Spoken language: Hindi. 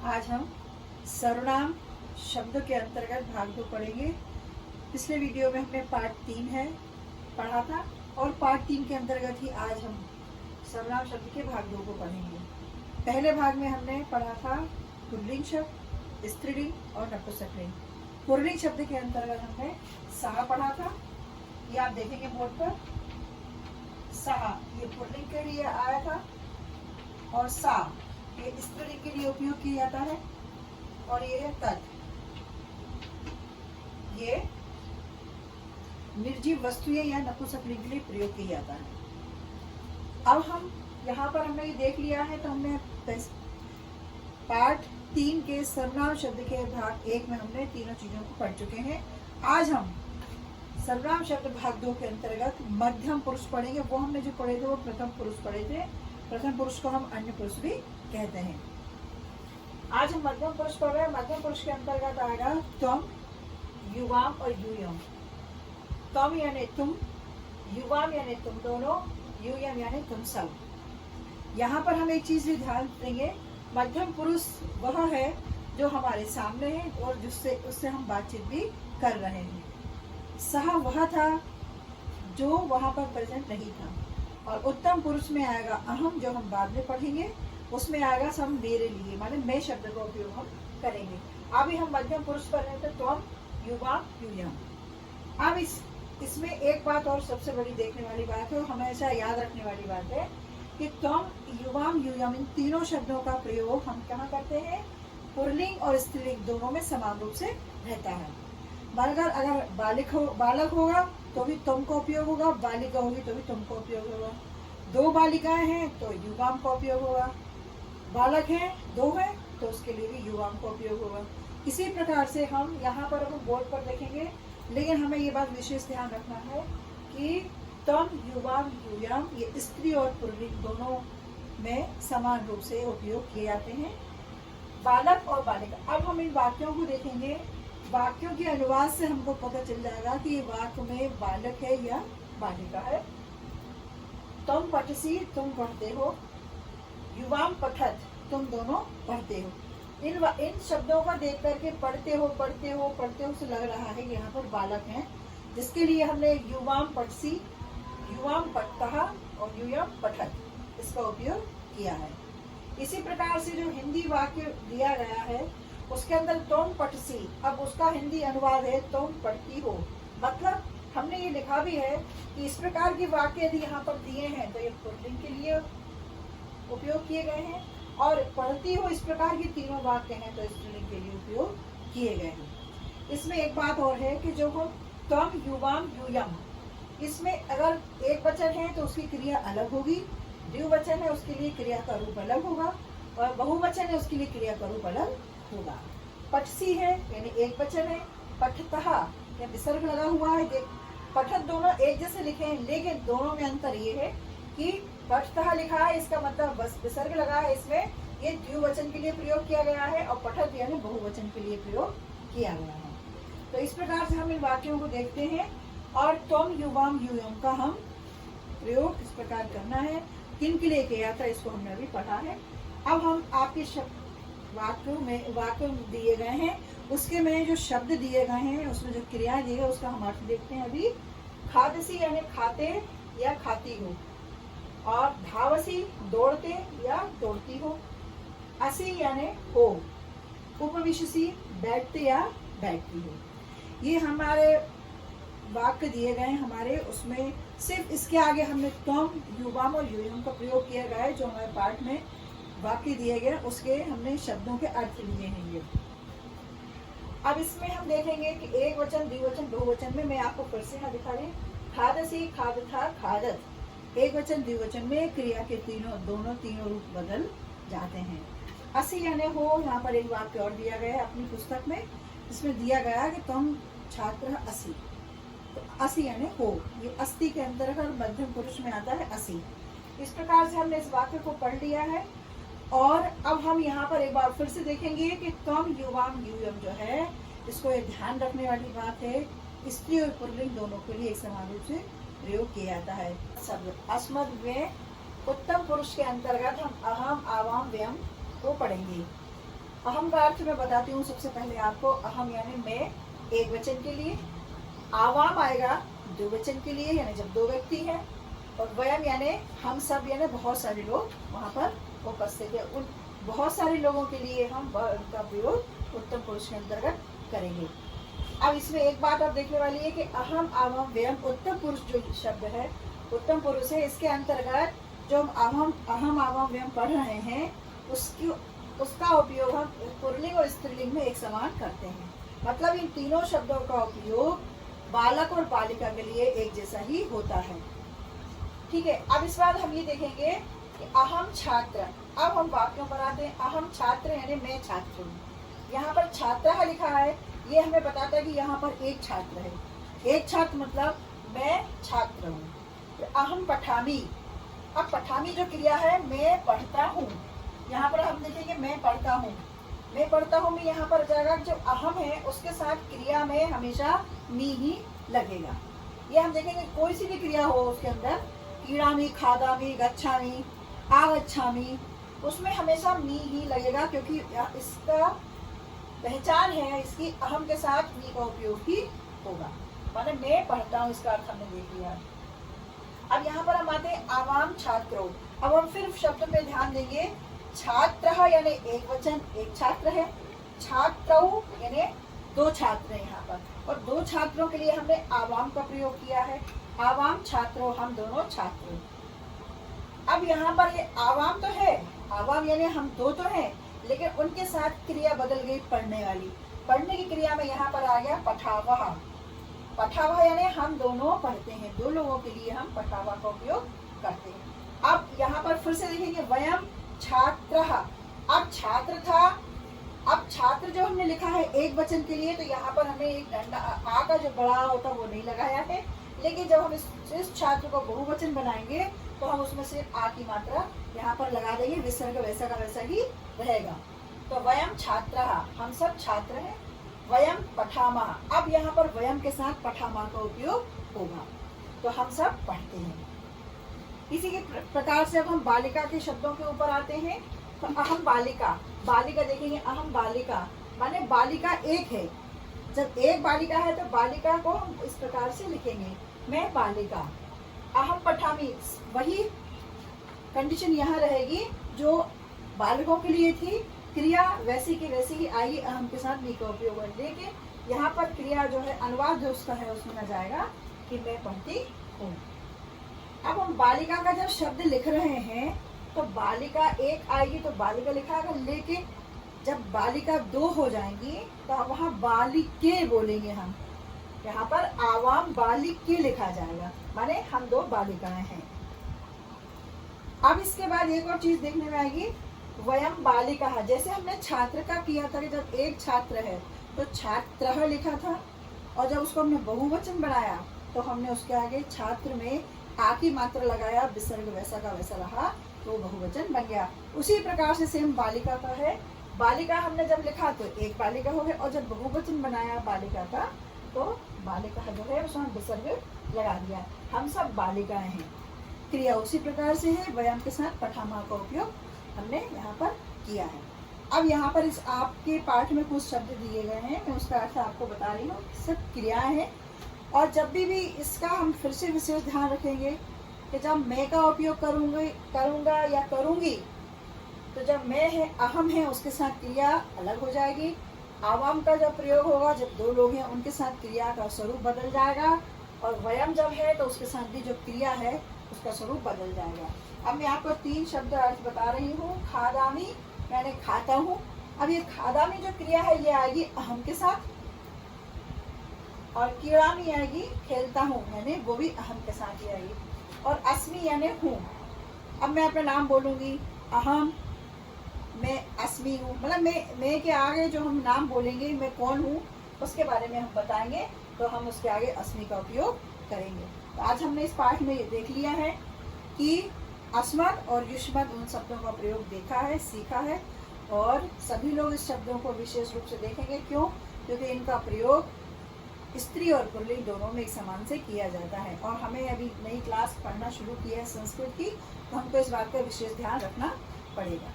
आज हम सर्वनाम शब्द के अंतर्गत भाग 2 पढ़ेंगे। पिछले वीडियो में हमने पार्ट 3 है पढ़ा था और पार्ट 3 के अंतर्गत ही आज हम सर्वनाम शब्द के भाग 2 को पढ़ेंगे। पहले भाग में हमने पढ़ा था पुल्लिंग शब्द, स्त्रीलिंग और नपुंसकलिंग। पुल्लिंग शब्द के अंतर्गत हमने सहा पढ़ा था, ये आप देखेंगे बोर्ड पर। सहा ये पुल्लिंग के लिए आया था और सा ये स्त्रीलिंग के लिए उपयोग किया जाता है और ये है तत्, ये निर्जीव वस्तुएं या नपुंसकलिंग के लिए प्रयोग किया जाता है। अब हम यहाँ पर हमने ये देख लिया है, तो हमने पार्ट 3 के सर्वनाम शब्द के भाग 1 में हमने तीनों चीजों को पढ़ चुके हैं। आज हम सर्वनाम शब्द भाग 2 के अंतर्गत मध्यम पुरुष पढ़ेंगे। वो हमने जो पढ़े थे वो प्रथम पुरुष पढ़े थे। प्रथम पुरुष को हम अन्य पुरुष भी कहते हैं। आज हम मध्यम पुरुष पढ़ रहे हैं। मध्यम पुरुष के अंतर्गत आएगा तुम, युवाम और यूयम। तुम यानी तुम, युवाम यानी तुम दोनों, यूयम यानी तुम सब। यहाँ पर हम एक चीज भी ध्यान देंगे, मध्यम पुरुष वह है जो हमारे सामने है और जिससे उससे हम बातचीत भी कर रहे हैं। सह वह था जो वहां पर प्रेजेंट नहीं था। और उत्तम पुरुष में आएगा अहम, जो हम बाद में पढ़ेंगे। उसमें आएगा सब मेरे लिए, माने मैं शब्द का उपयोग हम करेंगे। अभी हम मध्यम पुरुष पर हैं तो तुम, युवा, यूयम। अब इसमें एक बात और सबसे बड़ी देखने वाली बात है, हमेशा याद रखने वाली बात है कि तुम, युवाम, यूयम इन तीनों शब्दों का प्रयोग हम कहाँ करते हैं? पुल्लिंग और स्त्रीलिंग दोनों में समान रूप से रहता है। मगर अगर बालक होगा तो भी तुम का उपयोग होगा, बालिका होगी तो भी तुम का उपयोग होगा। दो बालिकाएं हैं तो युवाम का उपयोग होगा, बालक है दो है तो उसके लिए भी युवाम का उपयोग होगा। इसी प्रकार से हम यहाँ पर हम बोर्ड पर देखेंगे, लेकिन हमें ये बात विशेष ध्यान रखना है कि तुम, युवाम, यूयम ये स्त्री और पुल्लिंग दोनों में समान रूप से उपयोग किए जाते हैं। बालक और बालिका। अब हम इन वाक्यों को देखेंगे। वाक्यों के अनुवाद से हमको पता चल जाएगा कि ये वाक्य में बालक है या बालिका है। तुम पठसी, तुम पढ़ते हो। युवाम पठत, तुम दोनों पढ़ते हो। इन शब्दों का देख करके पढ़ते हो से लग रहा है यहाँ पर बालक हैं, जिसके लिए हमने युवाम पठसी, युवाम पठतः और यूयम पठत इसका उपयोग किया है। इसी प्रकार से जो हिंदी वाक्य दिया गया है उसके अंदर तुम पठसी, अब उसका हिंदी अनुवाद है तुम पढ़ती हो। मतलब हमने ये लिखा भी है कि इस प्रकार के वाक्य यदि यहाँ पर दिए हैं तो ये पुल्लिंग के लिए उपयोग किए गए हैं, और पढ़ती हो इस प्रकार के तीनों वाक्य हैं तो स्त्रीलिंग के लिए उपयोग किए गए हैं। इसमें एक बात और है कि जो तुम, युवाम, यूयम, इसमें अगर एक वचन है तो उसकी क्रिया अलग होगी, द्विवचन है उसके लिए क्रिया का रूप अलग होगा, और बहुवचन है उसके लिए क्रिया का रूप अलग होगा। पठसी है यानी एक वचन है, पठतः या विसर्ग लगा हुआ है। पठत दोनों एक जैसे लिखे हैं, लेकिन दोनों में अंतर ये है कि पठतः लिखा है इसका मतलब बस विसर्ग लगा है, इसमें ये द्विवचन के लिए प्रयोग किया गया है, और पठत यानी बहुवचन के लिए प्रयोग किया गया है। तो इस प्रकार से हम इन वाक्यों को देखते हैं, और तुम, युवाम, यूयम का हम प्रयोग इस प्रकार करना है। किन के लिए किया था इसको हमने अभी पढ़ा है। अब हम आपके वाक्य दिए गए हैं, उसके में जो शब्द दिए गए हैं उसमें जो क्रिया दी है उसका हम अर्थ देखते हैं अभी। खादसी यानी खाते या खाती हो, और धावसी दौड़ते या दौड़ती हो। असी यानी हो, उपविशसी बैठते या बैठती हो। ये हमारे वाक्य दिए गए हैं हमारे, उसमें सिर्फ इसके आगे हमने तुम, युवाम और यूयम का प्रयोग किया गया है। जो हमारे पाठ में वाक्य दिए गए उसके हमने शब्दों के अर्थ लिए हैं ये। अब इसमें हम देखेंगे कि एक वचन, द्विवचन, बहुवचन में मैं आपको फिर से यहाँ दिखा रही हूँ। खादसी, खादथा, खादत। एक वचन द्विवचन में क्रिया के तीनों रूप बदल जाते हैं। असी यानी हो, यहाँ पर एक वाक्य और दिया गया है अपनी पुस्तक में, इसमें दिया गया कि तुम छात्र असी, तो असी यानी हो, ये अस्ति के अंतर्गत मध्यम पुरुष में आता है असी। इस प्रकार से हमने इस वाक्य को पढ़ लिया है, और अब हम यहाँ पर एक बार फिर से देखेंगे कि तुम, युवाम, यूयम जो है इसको एक ध्यान रखने वाली बात है, स्त्री और पुल्लिंग दोनों के लिए एक समान रूप से प्रयोग किया जाता है। शब्द अस्मद में उत्तम पुरुष के अंतर्गत हम अहम, आवाम, व्यम को पढ़ेंगे। अहम का अर्थ मैं बताती हूँ सबसे पहले आपको। अहम यानी मैं, एक वचन के लिए। आवाम आएगा दो वचन के लिए, यानी जब दो व्यक्ति हैं। और वयम यानी हम सब, यानी बहुत सारे लोग वहाँ पर उपस्थित है। उन बहुत सारे लोगों के लिए हम उनका प्रयोग उत्तम पुरुष के अंतर्गत करेंगे। अब इसमें एक बात आप देखने वाली है कि अहम, आवाम, व्यम, उत्तम पुरुष जो शब्द है, उत्तम पुरुष है। इसके अंतर्गत जो हम अहम, आवाम, व्यम पढ़ रहे हैं, उसका उपयोग हम पुल्लिंग और स्त्रीलिंग में एक समान करते हैं। मतलब इन तीनों शब्दों का उपयोग बालक और बालिका के लिए एक जैसा ही होता है। ठीक है। अब इस बार हम ये देखेंगे कि अहम छात्र। अब हम वाक्यों पर आते हैं। अहम छात्र यानी मैं छात्र हूँ। यहाँ पर छात्र लिखा है, ये हमें बताता है कि यहाँ पर एक छात्र है। एक छात्र मतलब मैं छात्र हूँ। अहम पठामी। अब पठामी जो क्रिया है, मैं पढ़ता हूँ। यहाँ पर हम देखेंगे मैं पढ़ता हूँ। मैं पढ़ता हूँ में यहाँ पर जाएगा जो अहम है उसके साथ क्रिया में हमेशा मी ही लगेगा। ये हम देखेंगे कोई सी भी क्रिया हो उसके अंदर, क्रीड़ामी, खादामी, गच्छामी, आगच्छामी, उसमें हमेशा मी ही लगेगा, क्योंकि इसका पहचान है, इसकी अहम के साथ मी का उपयोग ही होगा। माने मैं पढ़ता हूँ, इसका अर्थ हमने देख लिया। अब यहाँ पर हम आते हैं आवाम छात्रों। अब हम फिर शब्द पे ध्यान देंगे। छात्र यानी एक वचन, एक छात्र है। छात्रौ यानी दो छात्र हैं यहाँ पर, और दो छात्रों के लिए हमने आवाम का प्रयोग किया है। आवाम छात्रों, हम दोनों छात्र। अब यहाँ पर ये आवाम तो है, आवाम यानी हम दो तो हैं, लेकिन उनके साथ क्रिया बदल गई पढ़ने वाली। पढ़ने की क्रिया में यहाँ पर आ गया पठावह। पठावह यानी हम दोनों पढ़ते हैं, दो लोगों के लिए हम पठावह का उपयोग करते हैं। अब यहाँ पर फिर से देखेंगे वयम छात्रः। अब छात्र था, अब छात्र जो हमने लिखा है एक वचन के लिए, तो यहाँ पर हमें एक डंडा आ का जो बड़ा होता है वो नहीं लगाया है। लेकिन जब हम इस छात्र को बहुवचन बनाएंगे तो हम उसमें सिर्फ आ की मात्रा यहाँ पर लगा देंगे, विसर्ग वैसा का वैसा ही रहेगा। तो वयम छात्रः, हम सब छात्र हैं। वयम पठामः, अब यहाँ पर वयम के साथ पठामः का उपयोग होगा, तो हम सब पढ़ते हैं। इसी के प्रकार से अब हम बालिका के शब्दों के ऊपर आते हैं। तो अहम बालिका। बालिका देखेंगे, अहम बालिका माने बालिका एक है। जब एक बालिका है तो बालिका को हम इस प्रकार से लिखेंगे, मैं बालिका। अहम पठामी, वही कंडीशन यहाँ रहेगी जो बालकों के लिए थी। क्रिया वैसी की वैसी ही आएगी, अहम के साथ मी का उपयोग है। लेकिन यहाँ पर क्रिया जो है, अनुवाद जो उसका है उसमें न जाएगा कि मैं पढ़ती हूँ। अब हम बालिका का जब शब्द लिख रहे हैं तो बालिका एक आएगी तो बालिका लिखा है, लेकिन जब बालिका दो हो जाएंगी तो वहाँ बालिके बोलेंगे हम। यहाँ पर आवाम बालिके लिखा जाएगा, माने हम दो बालिकाएं हैं। अब इसके बाद एक और चीज देखने में आएगी, वयम बालिका। जैसे हमने छात्र का किया था कि जब एक छात्र है तो छात्रः लिखा था, और जब उसको हमने बहुवचन बनाया तो हमने उसके आगे छात्र में आ की मात्रा लगाया, विसर्ग वैसा का वैसा रहा, तो बहुवचन बन गया। उसी प्रकार से सेम बालिका का है। बालिका हमने जब लिखा तो एक बालिका हो गया, और जब बहुवचन बनाया बालिका का तो बालिका जो है उसमें विसर्ग लगा दिया। हम सब बालिकाएं हैं। क्रिया उसी प्रकार से है, वयम के साथ पठामा का उपयोग हमने यहाँ पर किया है। अब यहाँ पर इस आपके पाठ में कुछ शब्द दिए गए हैं, मैं उसका अर्थ आपको बता रही हूँ। सब क्रियाएं हैं, और जब भी इसका हम फिर से विशेष ध्यान रखेंगे कि जब मैं का उपयोग करूँगा या करूँगी, तो जब मैं है, अहम है, उसके साथ क्रिया अलग हो जाएगी। आवाम का जब प्रयोग होगा, जब दो लोग हैं उनके साथ क्रिया का स्वरूप बदल जाएगा, और वयम जब है तो उसके साथ भी जो क्रिया है उसका स्वरूप बदल जाएगा। अब मैं आपको तीन शब्द अर्थ बता रही हूँ। खादामी यानी खाता हूँ। अब ये खादामी जो क्रिया है ये आएगी अहम के साथ, और क्रीड़ामी आएगी खेलता हूँ, यानी वो भी अहम के साथ ही आएगी। और अस्मि यानी हूँ। अब मैं अपना नाम बोलूँगी, अहम, मैं अस्मि हूँ, मतलब मैं के आगे जो हम नाम बोलेंगे, मैं कौन हूँ उसके बारे में हम बताएंगे, तो हम उसके आगे अस्मि का उपयोग करेंगे। तो आज हमने इस पाठ में ये देख लिया है कि अस्मत् और युष्मत् उन शब्दों का प्रयोग देखा है, सीखा है, और सभी लोग इस शब्दों को विशेष रूप से देखेंगे। क्यों? क्योंकि इनका प्रयोग स्त्री और पुल्लिंग दोनों में एक समान से किया जाता है। और हमें अभी नई क्लास पढ़ना शुरू की है संस्कृत की, तो हमको इस बात का विशेष ध्यान रखना पड़ेगा।